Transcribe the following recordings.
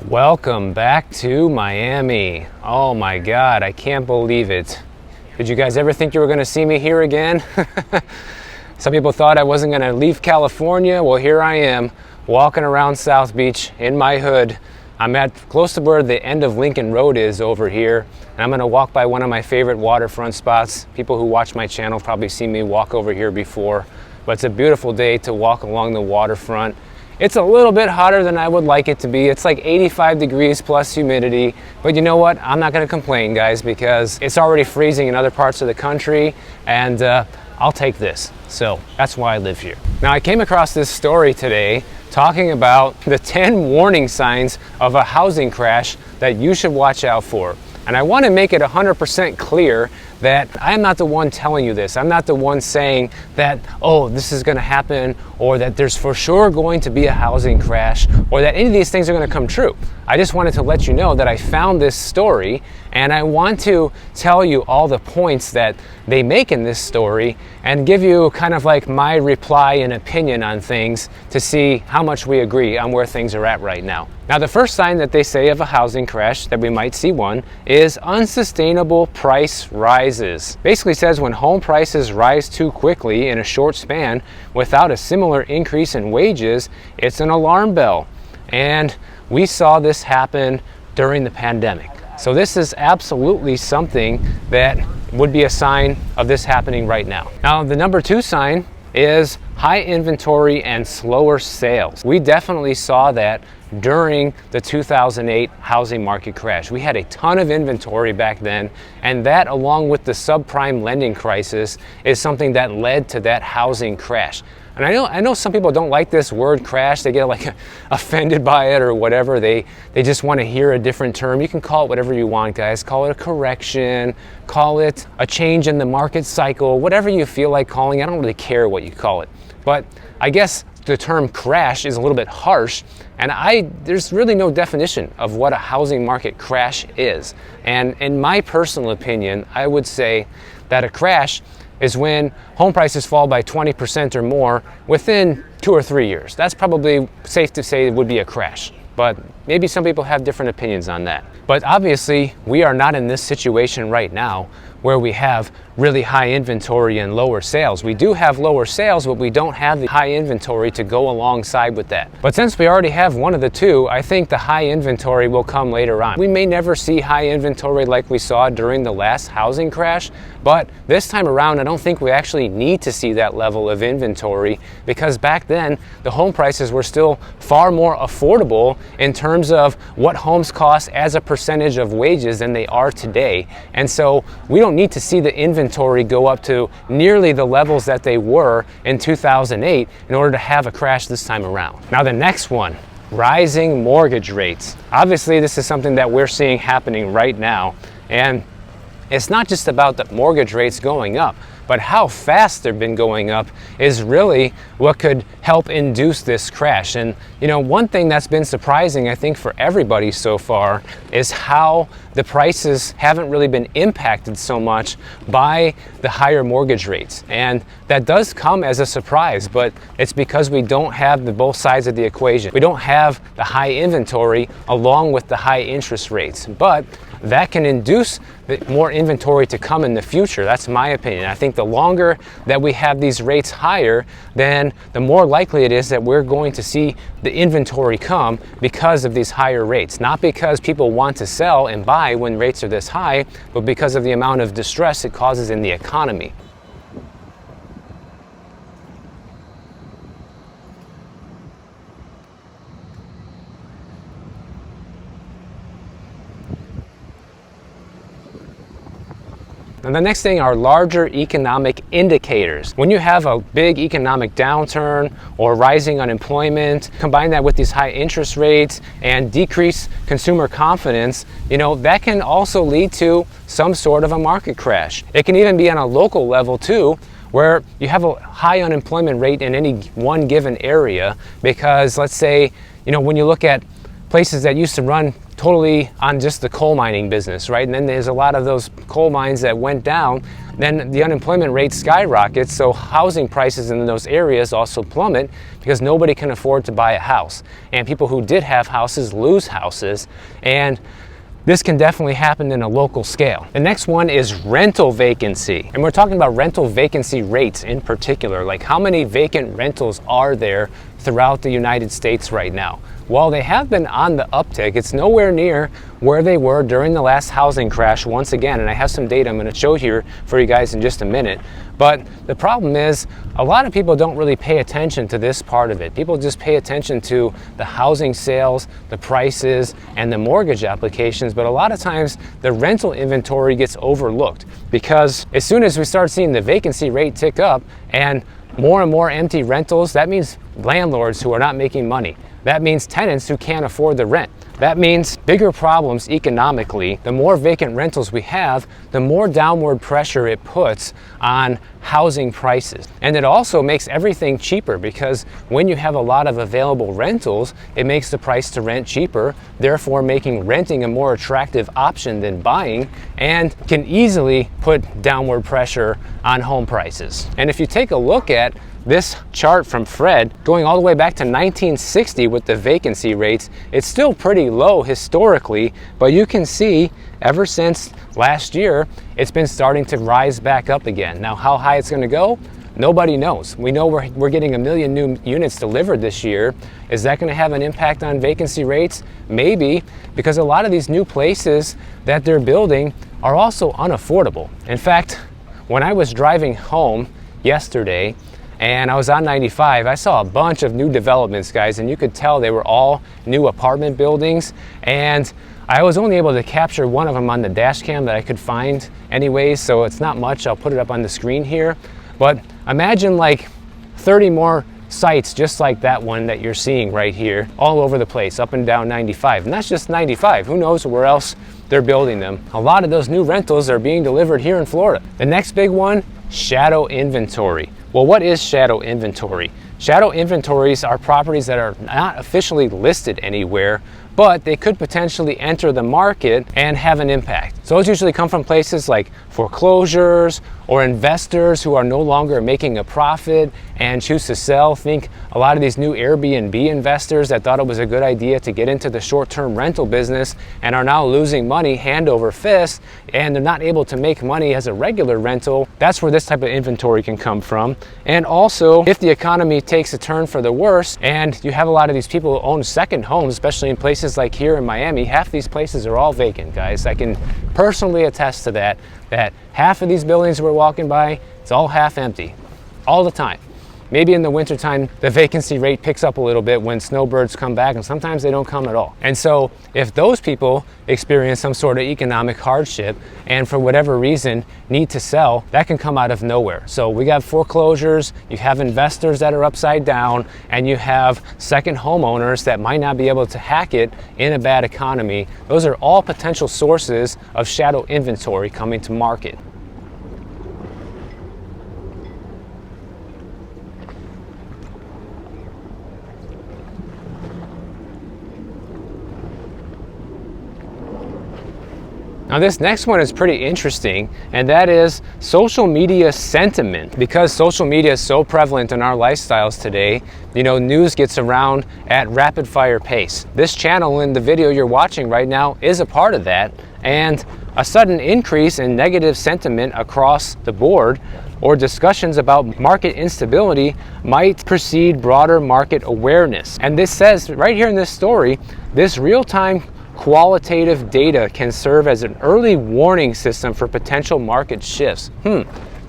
Welcome back to Miami. Oh my God, I can't believe it. Did you guys ever think you were going to see me here again? Some people thought I wasn't going to leave California. Well, here I am walking around South Beach in my hood. I'm at close to where the end of Lincoln Road is over here. And I'm going to walk by one of my favorite waterfront spots. People who watch my channel probably seen me walk over here before. But it's a beautiful day to walk along the waterfront. It's a little bit hotter than I would like it to be. It's like 85 degrees plus humidity. But you know what? I'm not going to complain, guys, because it's already freezing in other parts of the country, and I'll take this. So that's why I live here. Now, I came across this story today talking about the 10 warning signs of a housing crash that you should watch out for. And I want to make it 100% clear that I'm not the one telling you this. I'm not the one saying that, oh, this is going to happen, or that there's for sure going to be a housing crash, or that any of these things are going to come true. I just wanted to let you know that I found this story, and I want to tell you all the points that they make in this story and give you kind of like my reply and opinion on things to see how much we agree on where things are at right now. Now, the first sign that they say of a housing crash, that we might see one, is unsustainable price rises. Basically says when home prices rise too quickly in a short span without a similar increase in wages, it's an alarm bell. And we saw this happen during the pandemic. So this is absolutely something that would be a sign of this happening right now. Now, the number 2 sign is high inventory and slower sales. We definitely saw that during the 2008 housing market crash. We had a ton of inventory back then, and that, along with the subprime lending crisis, is something that led to that housing crash. And I know some people don't like this word crash. They get like offended by it or whatever. They just want to hear a different term. You can call it whatever you want, guys. Call it a correction, call it a change in the market cycle, whatever you feel like calling it. I don't really care what you call it. But I guess the term crash is a little bit harsh, and there's really no definition of what a housing market crash is. And in my personal opinion, I would say that a crash is when home prices fall by 20% or more within 2 or 3 years. That's probably safe to say it would be a crash, but maybe some people have different opinions on that. But obviously, we are not in this situation right now where we have really high inventory and lower sales. We do have lower sales, but we don't have the high inventory to go alongside with that. But since we already have one of the two, I think the high inventory will come later on. We may never see high inventory like we saw during the last housing crash, but this time around, I don't think we actually need to see that level of inventory, because back then, the home prices were still far more affordable in terms of what homes cost as a percentage of wages than they are today. And so we don't need to see the inventory go up to nearly the levels that they were in 2008 in order to have a crash this time around. Now, the next one, rising mortgage rates. Obviously, this is something that we're seeing happening right now. And it's not just about the mortgage rates going up, but how fast they've been going up is really what could help induce this crash. And you know, one thing that's been surprising, I think, for everybody so far is how the prices haven't really been impacted so much by the higher mortgage rates. And that does come as a surprise, but it's because we don't have the both sides of the equation. We don't have the high inventory along with the high interest rates, but that can induce more inventory to come in the future. That's my opinion. I think the longer that we have these rates higher, then the more likely it is that we're going to see the inventory come because of these higher rates. Not because people want to sell and buy when rates are this high, but because of the amount of distress it causes in the economy. And the next thing are larger economic indicators. When you have a big economic downturn or rising unemployment, combine that with these high interest rates and decrease consumer confidence, you know, that can also lead to some sort of a market crash. It can even be on a local level too, where you have a high unemployment rate in any one given area, because let's say, you know, when you look at places that used to run totally on just the coal mining business, right? And then there's a lot of those coal mines that went down. then the unemployment rate skyrockets, so housing prices in those areas also plummet because nobody can afford to buy a house. And people who did have houses lose houses, and this can definitely happen in a local scale. The next one is rental vacancy. And we're talking about rental vacancy rates in particular, like how many vacant rentals are there throughout the United States right now. While they have been on the uptick, it's nowhere near where they were during the last housing crash once again, and I have some data I'm going to show here for you guys in just a minute. But the problem is a lot of people don't really pay attention to this part of it. People just pay attention to the housing sales, the prices, and the mortgage applications, but a lot of times the rental inventory gets overlooked because as soon as we start seeing the vacancy rate tick up and more empty rentals, that means landlords who are not making money. That means tenants who can't afford the rent. That means bigger problems economically. The more vacant rentals we have, the more downward pressure it puts on housing prices. And it also makes everything cheaper because when you have a lot of available rentals, it makes the price to rent cheaper, therefore making renting a more attractive option than buying, and can easily put downward pressure on home prices. And if you take a look at this chart from Fred, going all the way back to 1960 with the vacancy rates, it's still pretty low historically, but you can see ever since last year, it's been starting to rise back up again. Now, how high it's going to go, nobody knows. We know we're getting 1 million new units delivered this year. Is that going to have an impact on vacancy rates? Maybe, because a lot of these new places that they're building are also unaffordable. In fact, when I was driving home yesterday, and I was on 95, I saw a bunch of new developments, guys, and you could tell they were all new apartment buildings, and I was only able to capture one of them on the dash cam that I could find anyways, so it's not much. I'll put it up on the screen here, but imagine like 30 more sites just like that one that you're seeing right here, all over the place, up and down 95, and that's just 95. Who knows where else they're building them. A lot of those new rentals are being delivered here in Florida. The next big one, shadow inventory. Well, what is shadow inventory? Shadow inventories are properties that are not officially listed anywhere, but they could potentially enter the market and have an impact. So those usually come from places like foreclosures or investors who are no longer making a profit and choose to sell. Think a lot of these new Airbnb investors that thought it was a good idea to get into the short-term rental business and are now losing money hand over fist, and they're not able to make money as a regular rental. That's where this type of inventory can come from. And also, if the economy takes a turn for the worse and you have a lot of these people who own second homes, especially in places like here in Miami, half these places are all vacant, guys. I can personally attest to that half of these buildings we're walking by, it's all half empty all the time. Maybe in the wintertime, the vacancy rate picks up a little bit when snowbirds come back, and sometimes they don't come at all. And so if those people experience some sort of economic hardship and for whatever reason need to sell, that can come out of nowhere. So we got foreclosures, you have investors that are upside down, and you have second homeowners that might not be able to hack it in a bad economy. Those are all potential sources of shadow inventory coming to market. Now this next one is pretty interesting, and that is social media sentiment. Because social media is so prevalent in our lifestyles today, you know, news gets around at rapid fire pace. This channel and the video you're watching right now is a part of that, and a sudden increase in negative sentiment across the board or discussions about market instability might precede broader market awareness. And this says right here in this story, this real-time qualitative data can serve as an early warning system for potential market shifts.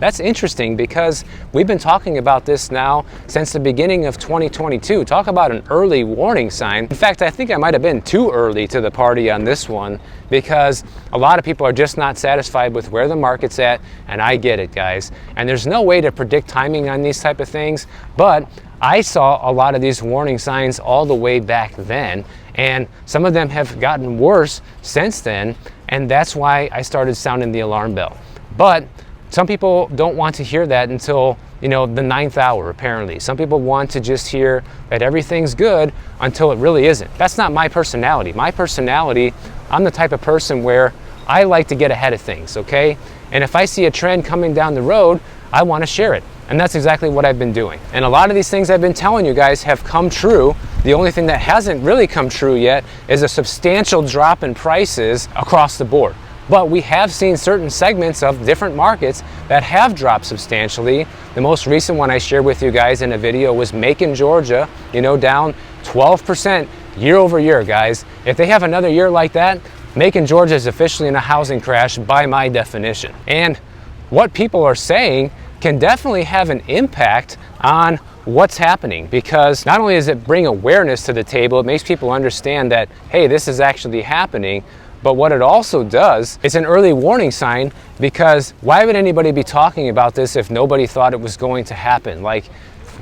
That's interesting because we've been talking about this now since the beginning of 2022. Talk about an early warning sign. In fact, I think I might have been too early to the party on this one because a lot of people are just not satisfied with where the market's at, and I get it, guys. And there's no way to predict timing on these type of things, but I saw a lot of these warning signs all the way back then, and some of them have gotten worse since then, and that's why I started sounding the alarm bell. But some people don't want to hear that until, you know, the 9th hour, apparently. Some people want to just hear that everything's good until it really isn't. That's not my personality. My personality, I'm the type of person where I like to get ahead of things, okay? And if I see a trend coming down the road, I want to share it. And that's exactly what I've been doing. And a lot of these things I've been telling you guys have come true. The only thing that hasn't really come true yet is a substantial drop in prices across the board. But we have seen certain segments of different markets that have dropped substantially. The most recent one I shared with you guys in a video was Macon, Georgia, down 12% year over year, guys. If they have another year like that, Macon, Georgia is officially in a housing crash by my definition. And what people are saying can definitely have an impact on what's happening, because not only does it bring awareness to the table, it makes people understand that, hey, this is actually happening, but what it also does, it's an early warning sign, because why would anybody be talking about this if nobody thought it was going to happen? Like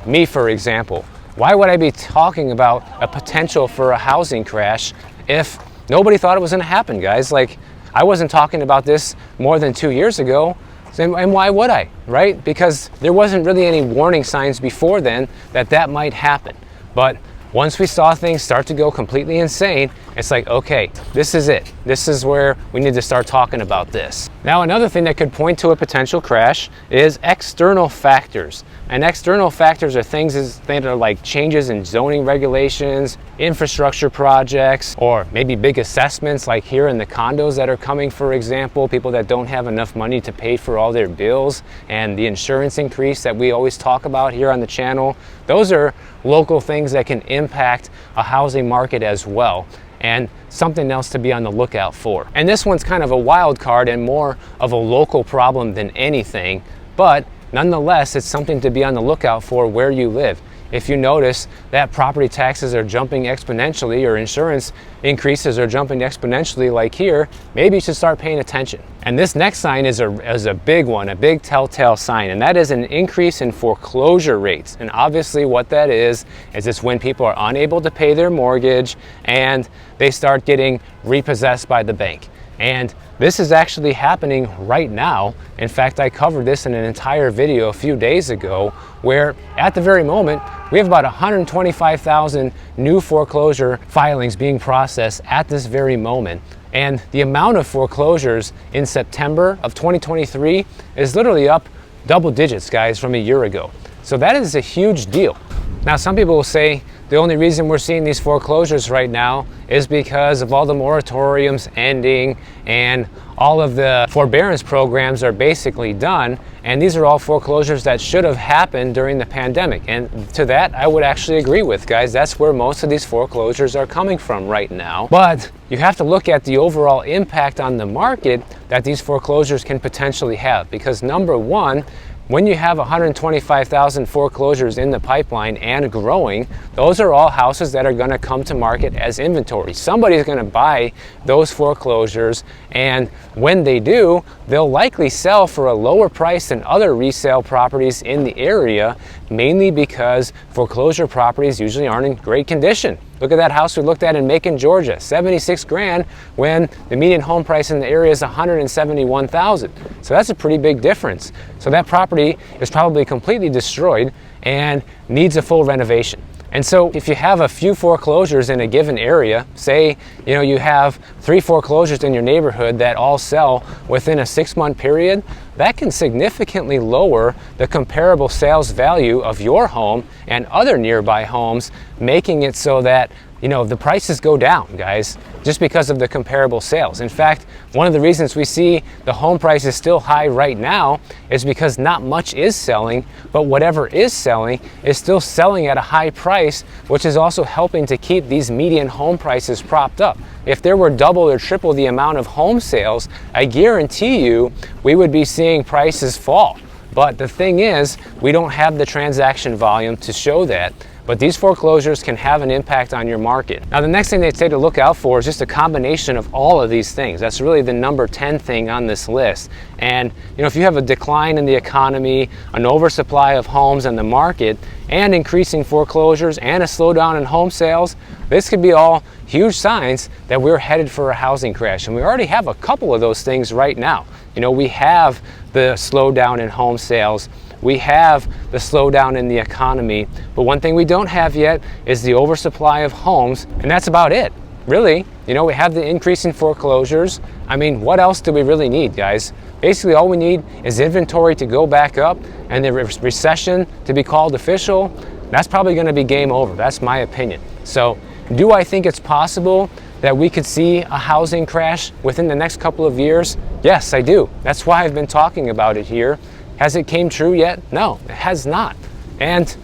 me, for example. Why would I be talking about a potential for a housing crash if nobody thought it was going to happen, guys? Like, I wasn't talking about this more than 2 years ago. And why would I, right? Because there wasn't really any warning signs before then that might happen. But once we saw things start to go completely insane, it's like, okay, this is it. This is where we need to start talking about this. Now, another thing that could point to a potential crash is external factors. And external factors are things that are like changes in zoning regulations, infrastructure projects, or maybe big assessments like here in the condos that are coming, for example, people that don't have enough money to pay for all their bills, and the insurance increase that we always talk about here on the channel. Those are local things that can impact a housing market as well, and something else to be on the lookout for. And this one's kind of a wild card and more of a local problem than anything, but nonetheless, it's something to be on the lookout for where you live. If you notice that property taxes are jumping exponentially, or insurance increases are jumping exponentially like here, maybe you should start paying attention. And this next sign is a big one, a big telltale sign, and that is an increase in foreclosure rates. And obviously what that is it's when people are unable to pay their mortgage and they start getting repossessed by the bank. And this is actually happening right now. In fact, I covered this in an entire video a few days ago, where at the very moment, we have about 125,000 new foreclosure filings being processed at this very moment. And the amount of foreclosures in September of 2023 is literally up double digits, guys, from a year ago. So that is a huge deal. Now, some people will say the only reason we're seeing these foreclosures right now is because of all the moratoriums ending and all of the forbearance programs are basically done. And these are all foreclosures that should have happened during the pandemic. And to that, I would actually agree with, guys. That's where most of these foreclosures are coming from right now. But you have to look at the overall impact on the market that these foreclosures can potentially have. Because number one, when you have 125,000 foreclosures in the pipeline and growing, those are all houses that are going to come to market as inventory. Somebody's going to buy those foreclosures, and when they do, they'll likely sell for a lower price than other resale properties in the area, mainly because foreclosure properties usually aren't in great condition. Look at that house we looked at in Macon, Georgia, 76 grand, when the median home price in the area is 171,000. So that's a pretty big difference. So that property is probably completely destroyed and needs a full renovation. And so if you have a few foreclosures in a given area, say, you have 3 foreclosures in your neighborhood that all sell within a 6-month period, that can significantly lower the comparable sales value of your home and other nearby homes, making it so that the prices go down, guys, just because of the comparable sales. In fact, one of the reasons we see the home price is still high right now is because not much is selling, but whatever is selling is still selling at a high price, which is also helping to keep these median home prices propped up. If there were double or triple the amount of home sales, I guarantee you we would be seeing prices fall. But the thing is, we don't have the transaction volume to show that. But these foreclosures can have an impact on your market. Now, the next thing they say to look out for is just a combination of all of these things. That's really the number 10 thing on this list. And if you have a decline in the economy, an oversupply of homes in the market, and increasing foreclosures and a slowdown in home sales, this could be all huge signs that we're headed for a housing crash. And we already have a couple of those things right now. We have the slowdown in home sales. We have the slowdown in the economy, but one thing we don't have yet is the oversupply of homes, and that's about it. Really, You know, we have the increase in foreclosures. I mean, what else do we really need, guys? Basically, all we need is inventory to go back up and the recession to be called official. That's probably going to be game over. That's my opinion. So, do I think it's possible that we could see a housing crash within the next couple of years? Yes, I do. That's why I've been talking about it here. Has it came true yet? No, it has not. And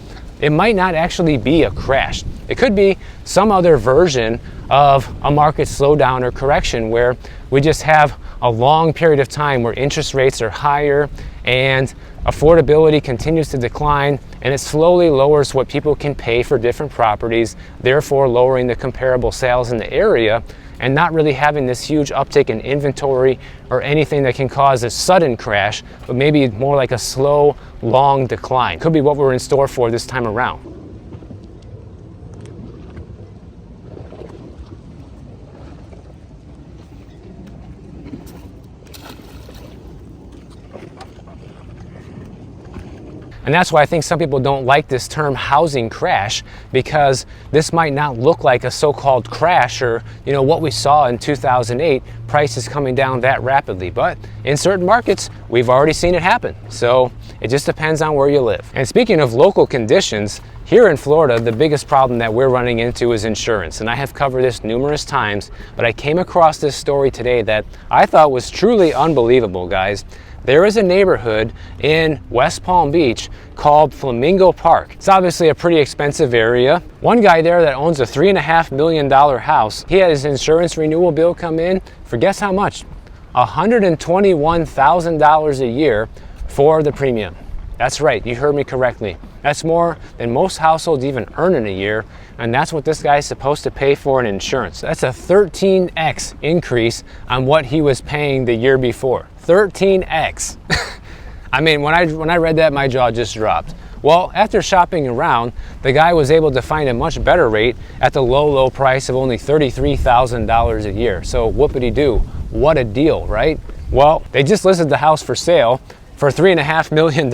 it might not actually be a crash. It could be some other version of a market slowdown or correction where we just have a long period of time where interest rates are higher and affordability continues to decline, and it slowly lowers what people can pay for different properties, therefore lowering the comparable sales in the area and not really having this huge uptick in inventory or anything that can cause a sudden crash, but maybe more like a slow, long decline. Could be what we're in store for this time around. And that's why I think some people don't like this term housing crash, because this might not look like a so-called crash or, you know, what we saw in 2008, prices coming down that rapidly. But in certain markets, we've already seen it happen. So it just depends on where you live. And speaking of local conditions, here in Florida, the biggest problem that we're running into is insurance. And I have covered this numerous times, but I came across this story today that I thought was truly unbelievable, guys. There is a neighborhood in West Palm Beach called Flamingo Park. It's obviously a pretty expensive area. One guy there that owns a $3.5 million house, he had his insurance renewal bill come in for guess how much? $121,000 a year for the premium. That's right, you heard me correctly. That's more than most households even earn in a year, and that's what this guy is supposed to pay for in insurance. That's a 13x increase on what he was paying the year before. 13x. I mean, when I read that, my jaw just dropped. Well, after shopping around, the guy was able to find a much better rate at the low price of only $33,000 a year. So whoopity-doo, what a deal, right? Well, they just listed the house for sale for $3.5 million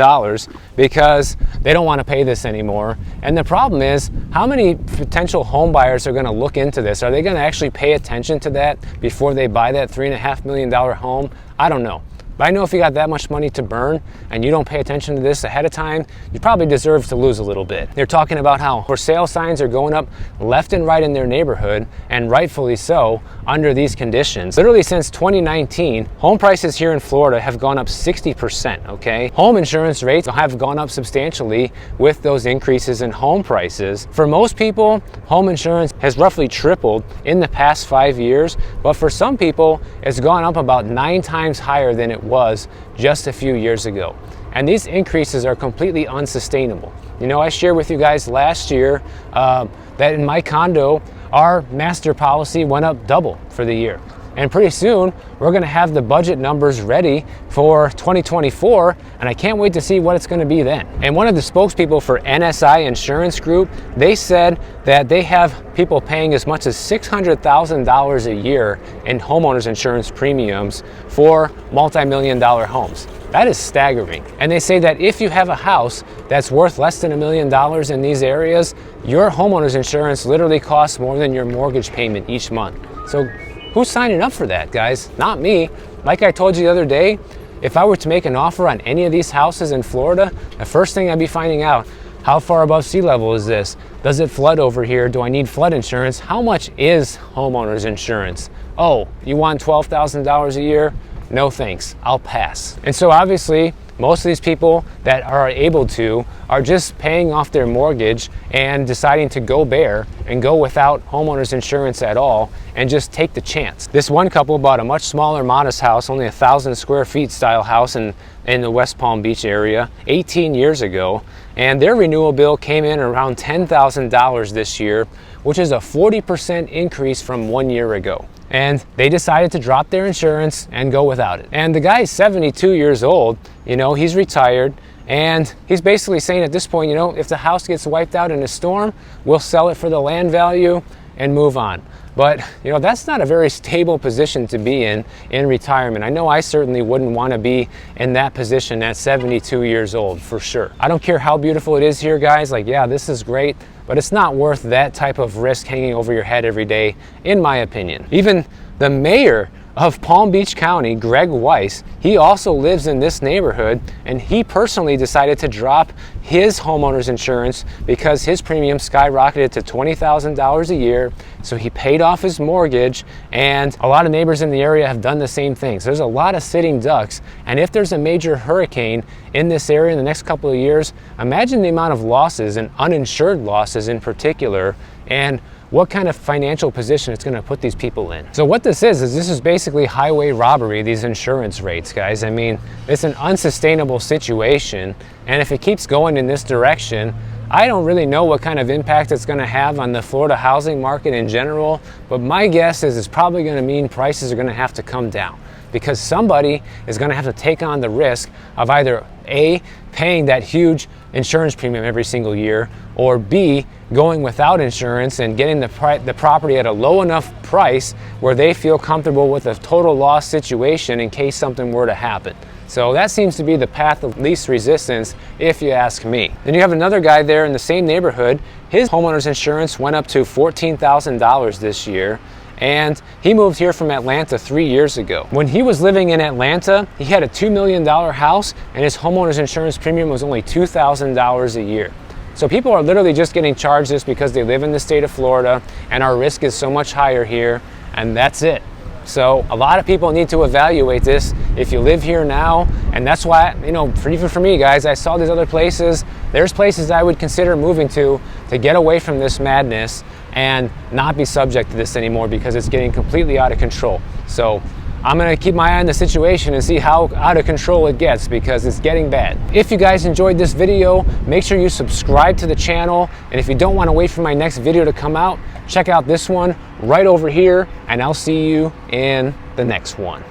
because they don't want to pay this anymore. And the problem is, how many potential home buyers are going to look into this? Are they going to actually pay attention to that before they buy that $3.5 million home? I don't know. But I know if you got that much money to burn and you don't pay attention to this ahead of time, you probably deserve to lose a little bit. They're talking about how for sale signs are going up left and right in their neighborhood, and rightfully so under these conditions. Literally since 2019, home prices here in Florida have gone up 60%, okay? Home insurance rates have gone up substantially with those increases in home prices. For most people, home insurance has roughly tripled in the past 5 years, but for some people, it's gone up about 9 times higher than it was just a few years ago. And these increases are completely unsustainable. You know, I shared with you guys last year that in my condo, our master policy went up double for the year. And pretty soon, we're gonna have the budget numbers ready for 2024, and I can't wait to see what it's gonna be then. And one of the spokespeople for NSI Insurance Group, they said that they have people paying as much as $600,000 a year in homeowners insurance premiums for multi-million-dollar homes. That is staggering. And they say that if you have a house that's worth less than $1 million in these areas, your homeowners insurance literally costs more than your mortgage payment each month. So who's signing up for that, guys? Not me. Like I told you the other day, if I were to make an offer on any of these houses in Florida, the first thing I'd be finding out, how far above sea level is this? Does it flood over here? Do I need flood insurance? How much is homeowners insurance? Oh, you want $12,000 a year? No thanks, I'll pass. And so obviously, most of these people that are able to are just paying off their mortgage and deciding to go bare and go without homeowners insurance at all and just take the chance. This one couple bought a much smaller, modest house, only 1,000 square feet style house in the West Palm Beach area 18 years ago, and their renewal bill came in around $10,000 this year, which is a 40% increase from 1 year ago. And they decided to drop their insurance and go without it. And the guy is 72 years old, you know, he's retired, and he's basically saying at this point, you know, if the house gets wiped out in a storm, we'll sell it for the land value and move on. But, you know, that's not a very stable position to be in retirement. I know I certainly wouldn't want to be in that position at 72 years old, for sure. I don't care how beautiful it is here, guys. Like, yeah, this is great. but it's not worth that type of risk hanging over your head every day, in my opinion. Even the mayor of Palm Beach County, Greg Weiss, he also lives in this neighborhood, and he personally decided to drop his homeowner's insurance because his premium skyrocketed to $20,000 a year. So he paid off his mortgage, and a lot of neighbors in the area have done the same thing. So there's a lot of sitting ducks, and if there's a major hurricane in this area in the next couple of years, imagine the amount of losses, and uninsured losses in particular, and what kind of financial position it's going to put these people in. So what this is basically highway robbery, these insurance rates, guys. I mean, it's an unsustainable situation, and if it keeps going in this direction, I don't really know what kind of impact it's going to have on the Florida housing market in general, but my guess is it's probably going to mean prices are going to have to come down, because somebody is going to have to take on the risk of either A, paying that huge insurance premium every single year, or B, going without insurance and getting the property at a low enough price where they feel comfortable with a total loss situation in case something were to happen. So that seems to be the path of least resistance, if you ask me. Then you have another guy there in the same neighborhood. His homeowner's insurance went up to $14,000 this year, and he moved here from Atlanta 3 years ago. When he was living in Atlanta, he had a $2 million house, and his homeowner's insurance premium was only $2,000 a year. So people are literally just getting charged this because they live in the state of Florida, and our risk is so much higher here, and that's it. So a lot of people need to evaluate this if you live here now, and that's why, even for me, guys, I saw these other places. There's places I would consider moving to get away from this madness and not be subject to this anymore, because it's getting completely out of control. So I'm gonna keep my eye on the situation and see how out of control it gets, because it's getting bad. If you guys enjoyed this video, make sure you subscribe to the channel, and if you don't want to wait for my next video to come out, check out this one right over here, and I'll see you in the next one.